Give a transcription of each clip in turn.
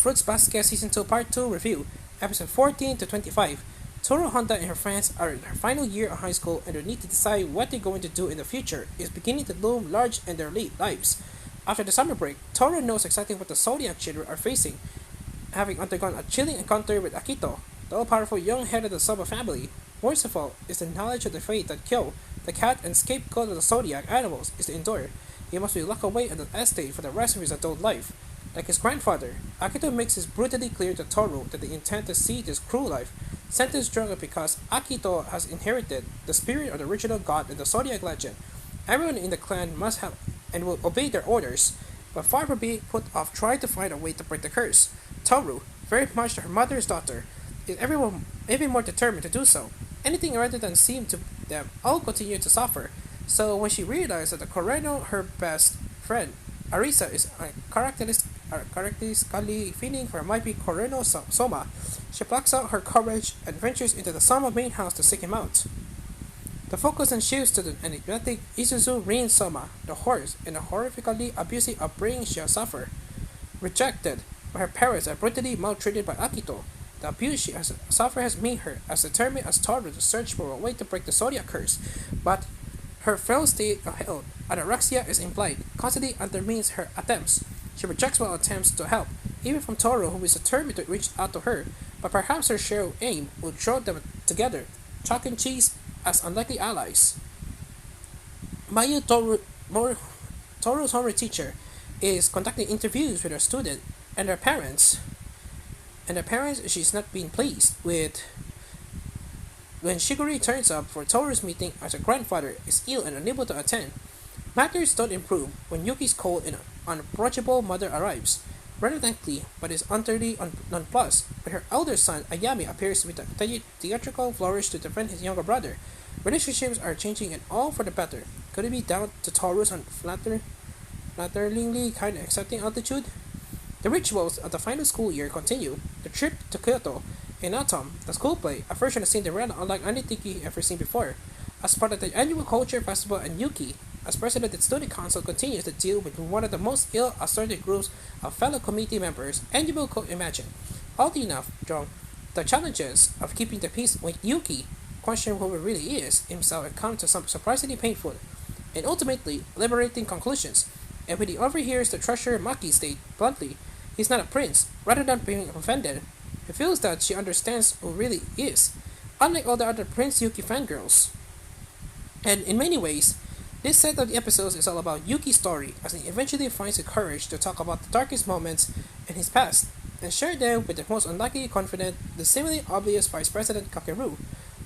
Fruits Basket Season 2 Part 2 Review, Episode 14 to 25. Toru Honda and her friends are in her final year of high school and their need to decide what they're going to do in the future is beginning to loom large in their lives. After the summer break, Toru knows exactly what the Zodiac children are facing, having undergone a chilling encounter with Akito, the all-powerful young head of the Soma family. Worst of all is the knowledge of the fate that Kyo, the cat and scapegoat of the Zodiac animals, is to endure. He must be locked away in the estate for the rest of his adult life. Like his grandfather, Akito makes it brutally clear to Toru that they intend to see this cruel life, sentence stronger because Akito has inherited the spirit of the original god in the Zodiac legend. Everyone in the clan must have and will obey their orders, but far from being put off trying to find a way to break the curse. Toru, very much her mother's daughter, is everyone even more determined to do so. Anything rather than seem to them all continue to suffer. So when she realized that the Coreno, her best friend, Arisa, is characteristically feeling for might be Coreno Soma, she plucks out her courage and ventures into the Soma main house to seek him out. The focus then shifts to the enigmatic Isuzu Rin Soma, the horse, and the horrifically abusive upbringing she has suffered. Rejected by her parents and brutally maltreated by Akito, the abuse she has suffered has made her as determined as Toru to search for a way to break the Zodiac curse, but her frail state of health, anorexia is implied, constantly undermines her attempts. She rejects all attempts to help, even from Toru, who is determined to reach out to her, but perhaps her shared aim will draw them together, chalk and cheese as unlikely allies. Mayu Toru's homeroom teacher is conducting interviews with her student and their parents. She's not being pleased with when Shiguri turns up for Toru's meeting as her grandfather is ill and unable to attend. Matters don't improve when Yuki's cold and unapproachable mother arrives, reluctantly but is utterly nonplussed when her elder son Ayami appears with a theatrical flourish to defend his younger brother. Relationships are changing and all for the better. Could it be down to Toru's flatteringly kind of accepting attitude? The rituals of the final school year continue. The trip to Kyoto, in autumn, the school play, a version of Cinderella unlike anything he ever seen before. As part of the annual culture festival, and Yuki, as president of the student council, continues to deal with one of the most ill-assorted groups of fellow committee members anyone could imagine. Oddly enough, the challenges of keeping the peace with Yuki, question who he really is himself, and come to some surprisingly painful and ultimately liberating conclusions. And when he overhears the treasurer Maki state bluntly, he's not a prince, rather than being offended, he feels that she understands who really is, unlike all the other Prince Yuki fangirls. And in many ways, this set of episodes is all about Yuki's story as he eventually finds the courage to talk about the darkest moments in his past and share them with the most unlikely confident, the seemingly obvious Vice President Kakeru.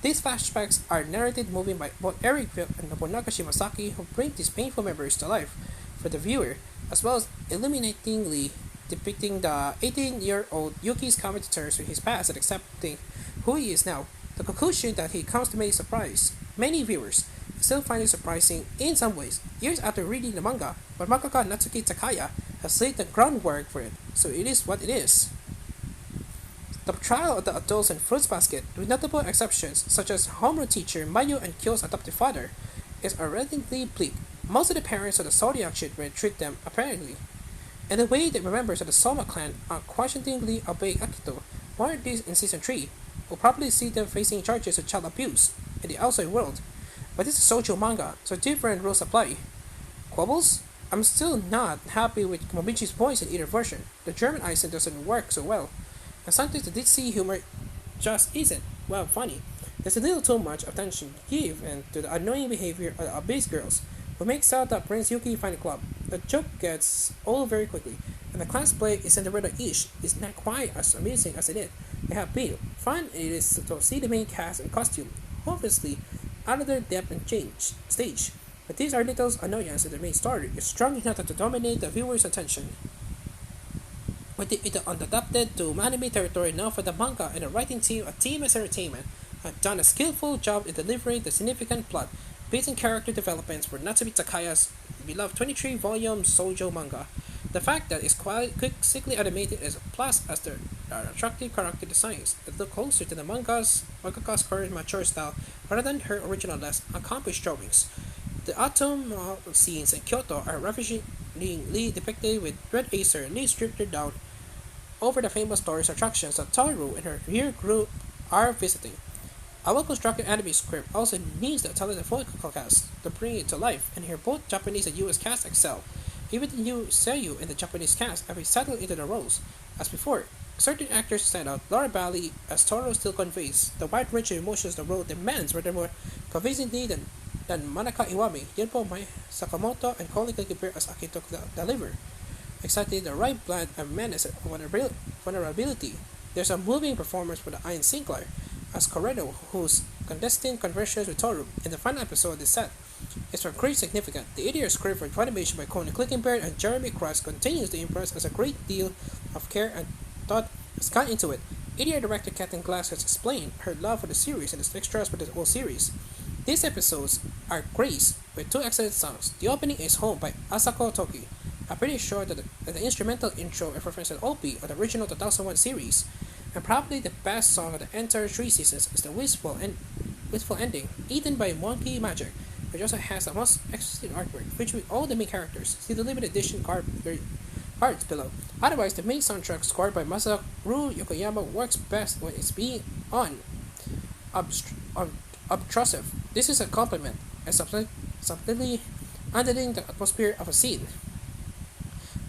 These flashbacks are narrated moving by both Eric and Nobunaga Shimasaki, who bring these painful memories to life for the viewer, as well as illuminatingly depicting the 18-year-old Yuki's coming to terms with his past and accepting who he is now. The conclusion that he comes to may surprise many viewers, still find it surprising in some ways, years after reading the manga, but mangaka Natsuki Takaya has laid the groundwork for it, so it is what it is. The trial of the adults in Fruits Basket, with notable exceptions such as homeroom teacher Mayu and Kyo's adoptive father, is relatively bleak. Most of the parents of the Zodiac children treat them apparently in the way that members of the Soma clan unquestioningly obey Akito. More of these in Season 3 will probably see them facing charges of child abuse in the outside world. But this is shoujo manga, so different rules apply. Quibbles? I'm still not happy with Momichi's voice in either version. The German accent doesn't work so well, and sometimes the ditzy humor just isn't, well, funny. There's a little too much attention given to the annoying behavior of the base girls, who makes out that Prince Yuki find a club. The joke gets old very quickly, and the class play is Cinderella-ish is not quite as amusing as it have been. Fun it is to see the main cast in costume, obviously out of their depth and change stage, but these are little annoyances that the main story is strong enough to dominate the viewer's attention. With it adapted to anime territory now for the manga and the writing team at TMS Entertainment have done a skillful job in delivering the significant plot based on character developments for Natsuki Takaya's beloved 23-volume shoujo manga. The fact that it's quite quickly animated is a plus as there are attractive character designs that look closer to the mangaka's current mature style rather than her original less accomplished drawings. The autumn scenes in Kyoto are ravishingly depicted with Red Acer stripped down over the famous tourist attractions that Toru and her rear group are visiting. A well-constructed anime script also needs the talented vocal cast to bring it to life, and here both Japanese and US cast excel. Even the new Seiyu and the Japanese cast have settled into their roles. As before, certain actors stand out. Laura Bailey, as Toro, still conveys the wide range of emotions the role demands, rather more convincingly than Manaka Iwami, Yunpo Mai Sakamoto, and Colin Kilgibert as Akito deliver. Exactly the right blend of menace and vulnerability. There's a moving performance for the Ian Sinclair as Corrado, whose clandestine conversations with Toru in the final episode is set. It's of great significance. The 8-year script for animation by Conan Clickenberg and Jeremy Cross continues to impress as a great deal of care and thought has gone into it. 8-year director Kathleen Glass has explained her love for the series and its extras for the whole series. These episodes are graced with two excellent songs. The opening is Home by Asako Toki. I'm pretty sure that the instrumental intro references an OP of the original 2001 series, and probably the best song of the entire three seasons is the wistful ending, eaten by Monkey Magic, which also has the most exquisite artwork featuring all the main characters. See the limited edition cards below. Otherwise, the main soundtrack scored by Masaru Yokoyama works best when it's being obtrusive. This is a compliment and subtly underlining the atmosphere of a scene.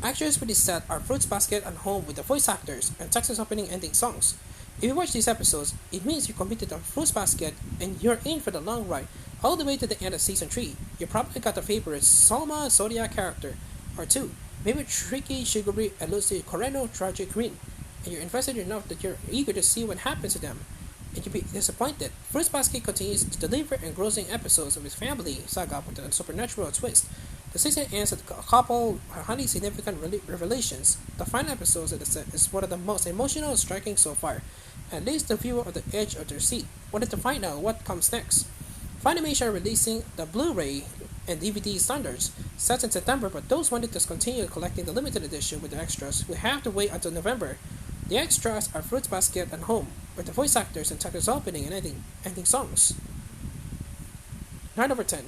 Actors for this set are Fruits Basket and Home with the voice actors and Texas opening ending songs. If you watch these episodes, it means you committed on Fruits Basket and you're in for the long ride all the way to the end of season 3. You probably got a favorite Salma Zodiac character or two, maybe Tricky Shiguri and Lucy Coreno Tragic Green, and you're invested enough that you're eager to see what happens to them, and you'll be disappointed. Fruits Basket continues to deliver engrossing episodes of his family saga with a supernatural twist. The season ends with a couple of highly significant revelations. The final episode of the set is one of the most emotional and striking so far, and leaves the viewer on the edge of their seat, wanting to find out what comes next. Funimation are releasing the Blu-ray and DVD standards set in September, but those wanting to continue collecting the limited edition with the extras will have to wait until November. The extras are Fruits Basket and Home, with the voice actors and Tucker's opening and ending songs. 9/10.